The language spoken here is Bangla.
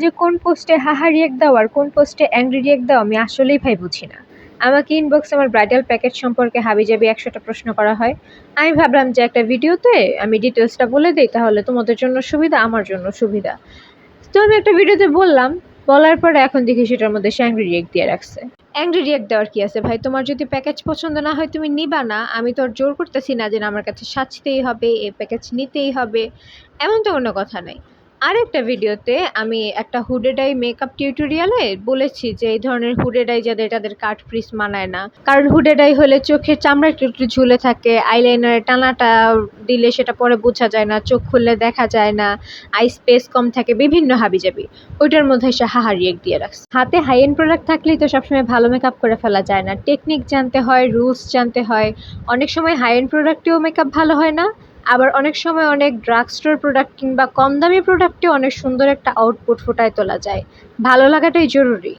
যে কোন পোস্টে হাহা রিয়েক্ট দাও আর কোন পোস্টে অ্যাংরি রিয়েক্ট দাও আমি আসলেই ভাই বুঝি না। আমাকে ইনবক্সে আমার ব্রাইডাল প্যাকেজ সম্পর্কে হাবিজাবি ১০০টা প্রশ্ন করা হয়। আমি ভাবলাম যে একটা ভিডিওতে আমি ডিটেলসটা বলে দেই, তাহলে তোমাদের জন্য সুবিধা, আমার জন্য সুবিধা। তো আমি একটা ভিডিওতে বললাম, বলার পরে এখন দেখি সেটার মধ্যে সে অ্যাংরি রিয়েক্ট দিয়ে রাখছে। অ্যাংরি রিয়েক্ট দেওয়ার কি আছে ভাই? তোমার যদি প্যাকেজ পছন্দ না হয় তুমি নিবা না। আমি তো আর জোর করতেছি না যে না আমার কাছে সাজতেই হবে, এই প্যাকেজ নিতেই হবে, এমন তো কোনো কথা নাই। আরেকটা ভিডিওতে আমি একটা হুডেড আই মেকআপ টিউটোরিয়ালে বলেছি যে এই ধরনের হুডেড আই যাদের, তাদের কাট ফ্রিজ মানায় না। কারণ হুডেড আই হলে চোখের চামড়া একটু একটু ঝুলে থাকে, আইলাইনারে টানাটা দিলে সেটা পরে বোঝা যায় না, চোখ খুললে দেখা যায় না, আই স্পেস কম থাকে, বিভিন্ন হাবিজাবি। ওইটার মধ্যে এসে হাহা রিয়েক্ট দিয়ে রাখছে। হাতে হাই এন্ড প্রোডাক্ট থাকলেই তো সবসময় ভালো মেকআপ করে ফেলা যায় না, টেকনিক জানতে হয়, রুলস জানতে হয়। অনেক সময় হাই এন্ড প্রোডাক্টেও মেকআপ ভালো হয় না, আবার অনেক সময় অনেক ড্রাগ স্টোর প্রোডাক্ট কিংবা কম দামি প্রোডাক্টেও অনেক সুন্দর একটা আউটপুট ফুটায় তোলা যায়। ভালো লাগাটাই জরুরি।